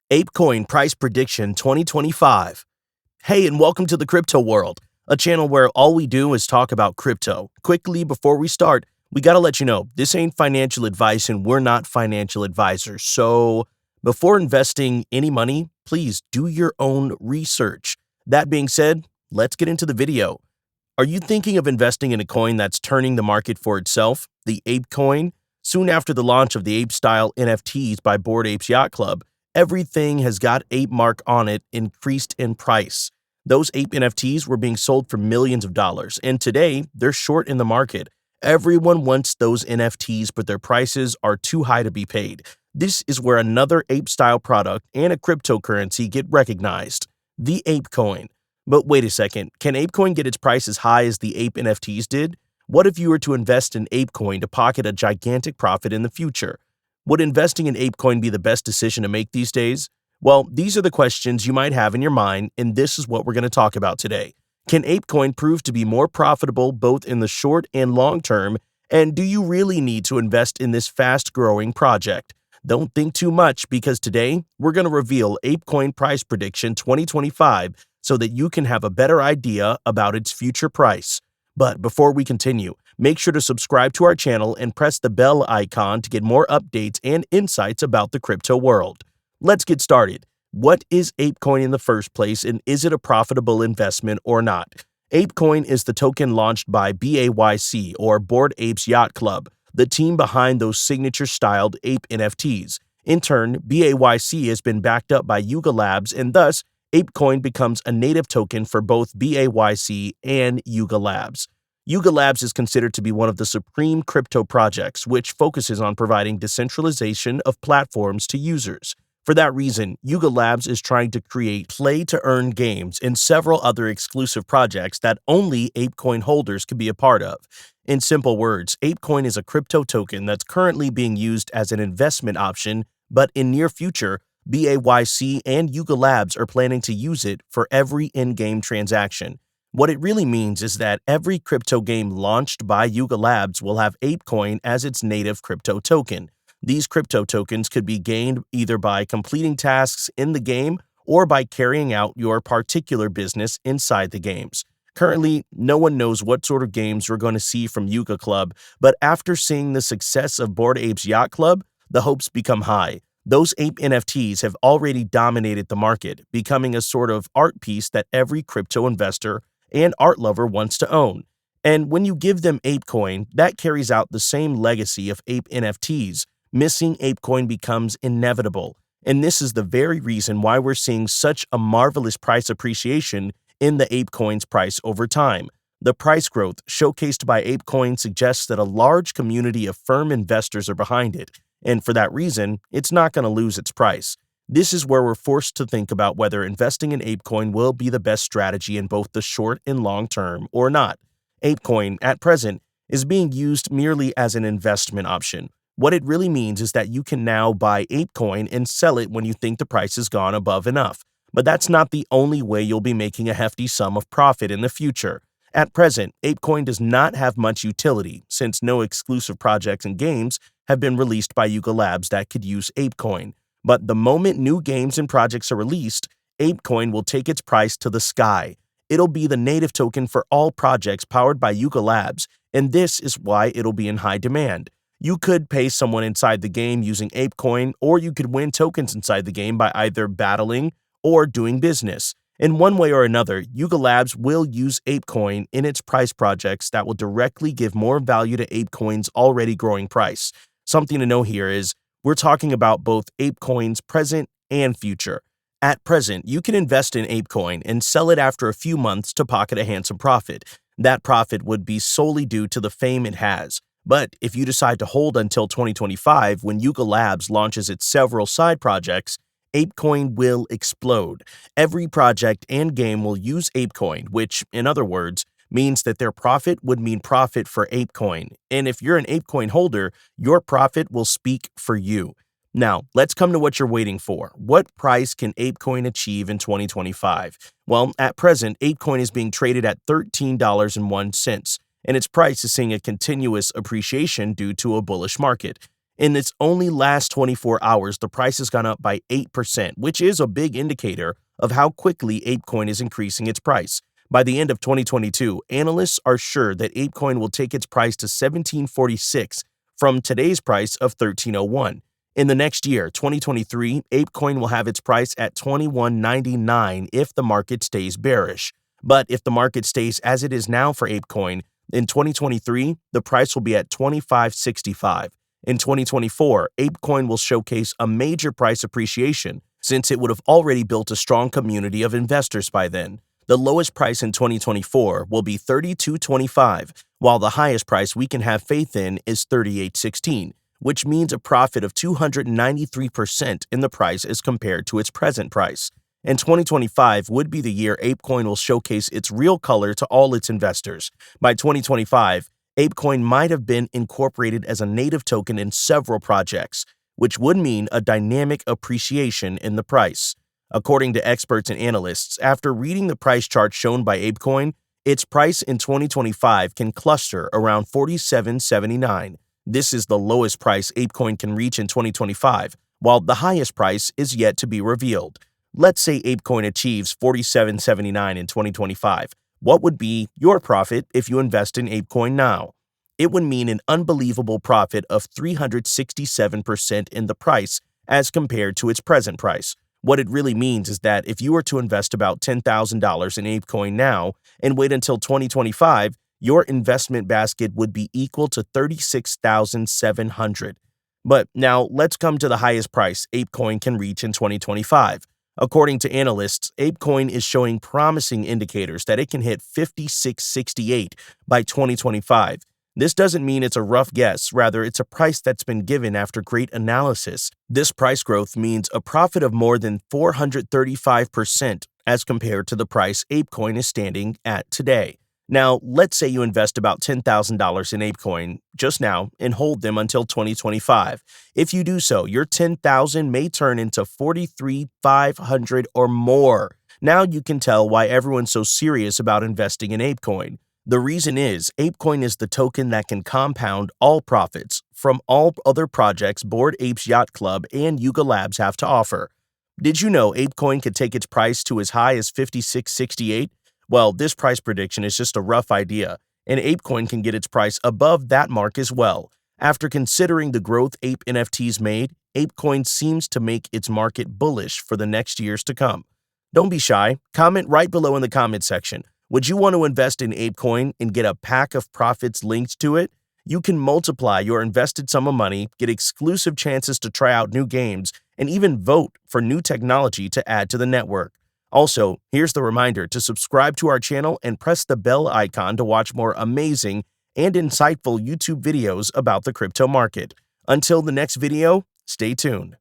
Ape Coin Price Prediction 2025. Hey, and welcome to the crypto world, a channel where all we do is talk about crypto. Quickly, before we start, we gotta let you know, this ain't financial advice and we're not financial advisors. So before investing any money, please do your own research. That being said, let's get into the video. Are you thinking of investing in a coin that's turning the market for itself, the Ape Coin? Soon after the launch of the ape-style NFTs by Bored Apes Yacht Club, everything has got ape mark on it increased in price. Those ape NFTs were being sold for millions of dollars, and today they're short in the market. Everyone wants those NFTs, but their prices are too high to be paid. This is where another ape-style product and a cryptocurrency get recognized, the Ape Coin. But wait a second, can Apecoin get its price as high as the Ape NFTs did? What if you were to invest in Apecoin to pocket a gigantic profit in the future? Would investing in Apecoin be the best decision to make these days? Well, these are the questions you might have in your mind, and this is what we're going to talk about today. Can Apecoin prove to be more profitable both in the short and long term? And do you really need to invest in this fast-growing project? Don't think too much, because today we're going to reveal Apecoin Price Prediction 2025 so that you can have a better idea about its future price. But before we continue, make sure to subscribe to our channel and press the bell icon to get more updates and insights about the crypto world. Let's get started. What is Apecoin in the first place, and is it a profitable investment or not? Apecoin is the token launched by BAYC, or Bored Apes Yacht Club, the team behind those signature-styled ape NFTs. In turn, BAYC has been backed up by Yuga Labs, and thus Apecoin becomes a native token for both BAYC and Yuga Labs. Yuga Labs is considered to be one of the supreme crypto projects, which focuses on providing decentralization of platforms to users. For that reason, Yuga Labs is trying to create play-to-earn games and several other exclusive projects that only Apecoin holders can be a part of. In simple words, Apecoin is a crypto token that's currently being used as an investment option, but in near future, BAYC and Yuga Labs are planning to use it for every in-game transaction. What it really means is that every crypto game launched by Yuga Labs will have Apecoin as its native crypto token. These crypto tokens could be gained either by completing tasks in the game or by carrying out your particular business inside the games. Currently, no one knows what sort of games we're going to see from Yuga Club, but after seeing the success of Bored Apes Yacht Club, the hopes become high. Those ape NFTs have already dominated the market, becoming a sort of art piece that every crypto investor and art lover wants to own. And when you give them Apecoin, that carries out the same legacy of ape NFTs. Missing Apecoin becomes inevitable. And this is the very reason why we're seeing such a marvelous price appreciation in the Apecoin's price over time. The price growth showcased by Apecoin suggests that a large community of firm investors are behind it. And for that reason, it's not going to lose its price. This is where we're forced to think about whether investing in Apecoin will be the best strategy in both the short and long term or not. Apecoin, at present, is being used merely as an investment option. What it really means is that you can now buy Apecoin and sell it when you think the price has gone above enough. But that's not the only way you'll be making a hefty sum of profit in the future. At present, Apecoin does not have much utility, since no exclusive projects and games have been released by Yuga Labs that could use Apecoin. But the moment new games and projects are released, Apecoin will take its price to the sky. It'll be the native token for all projects powered by Yuga Labs, and this is why it'll be in high demand. You could pay someone inside the game using Apecoin, or you could win tokens inside the game by either battling or doing business. In one way or another, Yuga Labs will use Apecoin in its price projects that will directly give more value to Apecoin's already growing price. Something to know here is we're talking about both Apecoin's present and future. At present, you can invest in Apecoin and sell it after a few months to pocket a handsome profit. That profit would be solely due to the fame it has. But if you decide to hold until 2025, when Yuga Labs launches its several side projects, Apecoin will explode. Every project and game will use Apecoin, which, in other words, means that their profit would mean profit for Apecoin. And if you're an Apecoin holder, your profit will speak for you. Now, let's come to what you're waiting for. What price can Apecoin achieve in 2025? Well, at present, Apecoin is being traded at $13.01, and its price is seeing a continuous appreciation due to a bullish market. In its only last 24 hours, the price has gone up by 8%, which is a big indicator of how quickly Apecoin is increasing its price. By the end of 2022, analysts are sure that Apecoin will take its price to 1746 from today's price of 1301. In the next year, 2023, Apecoin will have its price at 2199 if the market stays bearish. But if the market stays as it is now for Apecoin, in 2023, the price will be at 2565. In 2024, Apecoin will showcase a major price appreciation since it would have already built a strong community of investors by then. The lowest price in 2024 will be 32.25, while the highest price we can have faith in is 38.16, which means a profit of 293% in the price as compared to its present price. And 2025 would be the year Apecoin will showcase its real color to all its investors. By 2025, Apecoin might have been incorporated as a native token in several projects, which would mean a dynamic appreciation in the price. According to experts and analysts, after reading the price chart shown by Apecoin, its price in 2025 can cluster around 47.79. This is the lowest price Apecoin can reach in 2025, while the highest price is yet to be revealed. Let's say Apecoin achieves 47.79 in 2025. What would be your profit if you invest in Apecoin now? It would mean an unbelievable profit of 367% in the price as compared to its present price. What it really means is that if you were to invest about $10,000 in Apecoin now and wait until 2025, your investment basket would be equal to $36,700. But now let's come to the highest price Apecoin can reach in 2025. According to analysts, Apecoin is showing promising indicators that it can hit 56.68 by 2025. This doesn't mean it's a rough guess, rather it's a price that's been given after great analysis. This price growth means a profit of more than 435% as compared to the price Apecoin is standing at today. Now, let's say you invest about $10,000 in Apecoin just now and hold them until 2025. If you do so, your $10,000 may turn into $43,500 or more. Now you can tell why everyone's so serious about investing in Apecoin. The reason is Apecoin is the token that can compound all profits from all other projects Bored Apes Yacht Club and Yuga Labs have to offer. Did you know Apecoin could take its price to as high as 56.68? Well, this price prediction is just a rough idea, and Apecoin can get its price above that mark as well. After considering the growth Ape NFTs made, Apecoin seems to make its market bullish for the next years to come. Don't be shy. Comment right below in the comment section. Would you want to invest in Apecoin and get a pack of profits linked to it? You can multiply your invested sum of money, get exclusive chances to try out new games, and even vote for new technology to add to the network. Also, here's the reminder to subscribe to our channel and press the bell icon to watch more amazing and insightful YouTube videos about the crypto market. Until the next video, stay tuned.